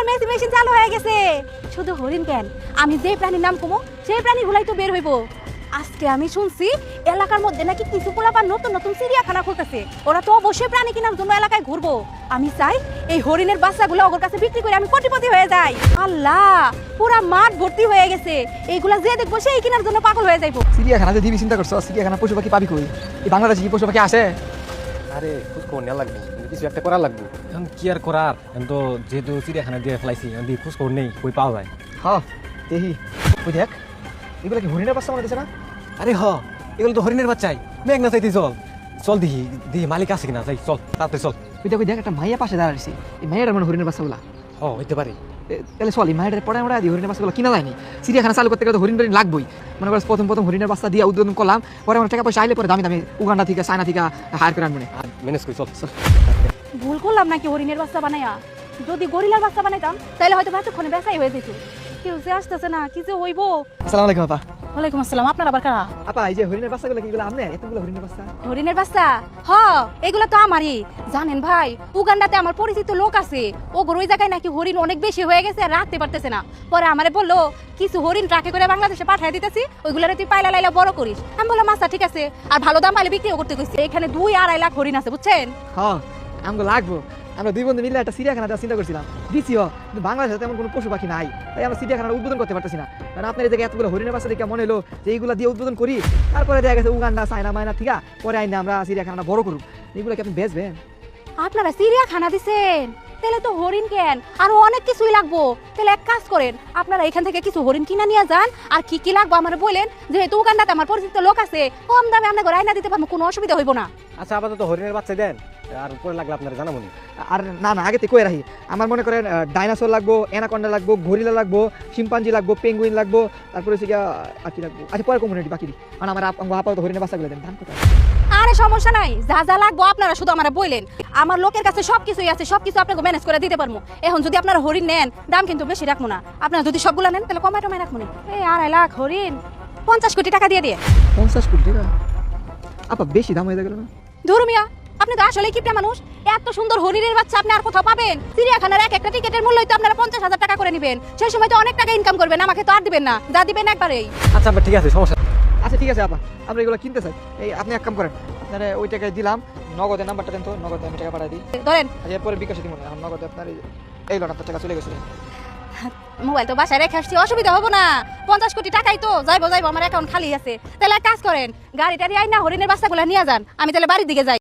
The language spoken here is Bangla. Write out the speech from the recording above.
মেশিন মেশিন চালু হয়ে গেছে। শুধু হরিণ কেন, আমি যে প্রাণীর নাম কমো সেই প্রাণীগুলাই তো বের হইব। আজকে আমি শুনছি এলাকার মধ্যে নাকি কিছু পোলাপান নতুন নতুন চিড়িয়াখানা খুলতেছে। ওরা তো অবশ্যই প্রাণী কেনার জন্য এলাকায় ঘুরবো। আমি চাই এই হরিণের বাচ্চাগুলো ওর কাছে বিক্রি করে আমি কোটিপতি হয়ে যাই। আল্লাহ, পুরা মাঠ ভর্তি হয়ে গেছে। এইগুলা যে দেখবো সেই কেনার জন্য পাগল হয়ে যাইবো। চিড়িয়াখানাতে দিবি চিন্তা করছো? চিড়িয়াখানা পশু পাখি পাবি কই? এই বাংলাদেশে কি পশু পাখি আসে? আরে খোঁজ খবর নেওয়া লাগবে, কিছু একটা করা লাগবে। এখন কি আর করার, এখন তো যেহেতু চিড়িয়াখানা দিয়ে ফেলাইছি, এখন দিয়ে খোঁজ খবর নেই, কই পাওয়া যায়। হ্যাঁ দেখি, ওই দেখ এগুলো কি হরিণের বাচ্চা মনে হচ্ছে না? আরে হ, এগুলো তো হরিণের বাচ্চাই। মেঘ না চাইতে চল চল, দেখি দেখি মালিক আছে কিনা, যাই চল তাড়াতাড়ি চল। ওই দেখ একটা মাইয়া পাশে দাঁড়াইছি, এই মাইয়াটার মানে হরিণের বাচ্চাগুলা। হ, হইতে পারে। তাহলে চল এই মাইয়াটার পড়ে আমরা দিই, হরিণের বাচ্চাগুলো কিনা যায়নি। চিড়িয়াখানা চালু করতে গেলে তো হরিণ টরিণ লাগবেই। মনে করো প্রথম হরিণের বাচ্চা দিয়ে উদ্বোধন করলাম, পরে আমরা টাকা পয়সা আইলে পরে দামি দামি উগান্ডা থেকে চায়না থেকে হায়ার করে আনবো। আর ম্যানেজ করি, চল চল। ভুল করলাম নাকি হরিণের বাচ্চা বানাইয়া? যদি গরিলার বাচ্চা বানাইতাম তাহলে হয়তো এতক্ষণে বেচাই হয়ে যেত। কেউ যে আসতেছে না, কি যে হইব। আসসালামু আলাইকুম আপা। ওয়ালাইকুম আসসালাম। আপনার আবার কারা? আপা এই যে হরিণের বাচ্চাগুলো কি এগুলো আমনে? এতগুলো হরিণের বাচ্চা? হরিণের বাচ্চা? হ, এগুলো তো আমারই। জানেন ভাই, উগান্ডাতে আমার পরিচিত লোক আছে। ও ওই জায়গায় নাকি হরিণ অনেক বেশি হয়ে গেছে, রাখতে পারতেছে না। পরে আমারে বললো কিছু হরিণ ট্রাকে করে বাংলাদেশে পাঠিয়ে দিতেছি, ওইগুলোরে তুই পাইলা লাইলা বড় করিস। আমি বললাম আচ্ছা ঠিক আছে, আর ভালো দাম পাইলে বিক্রিও করতে কইছে। এখানে 2-2.5 লাখ হরিণ আছে, বুঝছেন? হ্যাঁ আমাকে লাগবো। আমরা দুই বন্ধু মিলে একটা চিড়িয়াখানা দেওয়ার চিন্তা করছিলাম, দিছিও, কিন্তু বাংলাদেশে তেমন কোনো পশু পাখি নাই, তাই আমরা চিড়িয়াখানা উদ্বোধন করতে পারতেছি না। কারণ আপনার এই জায়গায় এতগুলো হরিণের বাচ্চা দেখে মনে হলো যে এইগুলো দিয়ে উদ্বোধন করি, তারপরে দেখা গেছে উগান্ডা চায়না মায়না ঠিক পরে আইনে আমরা চিড়িয়াখানা বড় করুক। এগুলো কি আপনি বেচবেন? আপনারা চিড়িয়াখানা দিছেন, তাহলে তো হরিণ কেন আরো অনেক কিছুই লাগবো। তাহলে এক কাজ করেন, আপনারা এখান থেকে কিছু হরিণ কিনা নিয়ে যান, আর কি কি লাগবো আমার বলেন। যেহেতু উগান্ডাতে আমার পরিচিত লোক আছে, কম দামে আপনার ঘরে আইনা দিতে পারবো, কোনো অসুবিধা হইব না। আচ্ছা, আপাতত হরিণের বাচ্চা দেন, আর উপরে লাগলে আপনারা জানাবো নি। আর না না, আগে থেকে কয়ে রাখি, আমার মনে করেন ডাইনোসর লাগবো, অ্যানাকন্ডা লাগবো, গরিলা লাগবো, শিম্পাঞ্জি লাগবো, পেঙ্গুইন লাগবো, তারপরে হচ্ছে গিয়া আর কি লাগবো। আচ্ছা পরে কমিউনিটি বাকি মানে আমার আপাতত হরিণের বাচ্চাগুলো দেন। দাম কত? আরে সমস্যা নাই, যা যা লাগবো আপনারা শুধু আমারে বললেন। আমার লোকের কাছে সবকিছুই আছে, সবকিছু আপনাকে ম্যানেজ করে দিতে পারবো। এখন যদি আপনারা হরিণ নেন, দাম কিন্তু বেশি রাখবো না। আপনারা যদি সবগুলো নেন তাহলে কমায় টমায় রাখবো না। এই 2.5 লাখ হরিণ 50 কোটি টাকা দিয়ে 50 কোটি টাকা? আপা বেশি দাম হয়ে গেল না? ধরু মিয়া, আপনি তো আসলে কিপটা মানুষ। এত সুন্দর হরিণের বাচ্চা আপনি আর কোথাও পাবেন? চিড়িয়াখানার এক একটা টিকেটের মূল্য তো আপনারা 50,000 টাকা করে নেবেন। সেই সময় তো অনেক টাকা ইনকাম করবেন, আমাকে তো আর দিবেন না, যা দিবেন একবারেই। আচ্ছা আপা, ঠিক আছে, সমস্যা। আচ্ছা ঠিক আছে আপা, আমরা এগুলো কিনতে চাই। এই আপনি এক কাম করেন, আপনার ওই টাকায় দিলাম, নগদের নাম্বারটা দেন তো, নগদে আমি টাকা পাঠাই দিই। ধরেন আচ্ছা এরপরে বিকাশে দিব না, এখন নগদে আপনার এই লোন আপনার টাকা চলে গেছে। মোবাইল তো বাসায় রেখে আসছি, অসুবিধা হবো না। 50 কোটি টাকাই তো যাইবো, আমার অ্যাকাউন্ট খালি আছে। তাহলে এক কাজ করেন, গাড়ি টাড়ি আইনা হরিণের বাচ্চাগুলো নিয়ে যান, আমি তাহলে বাড়ির দিকে যাই।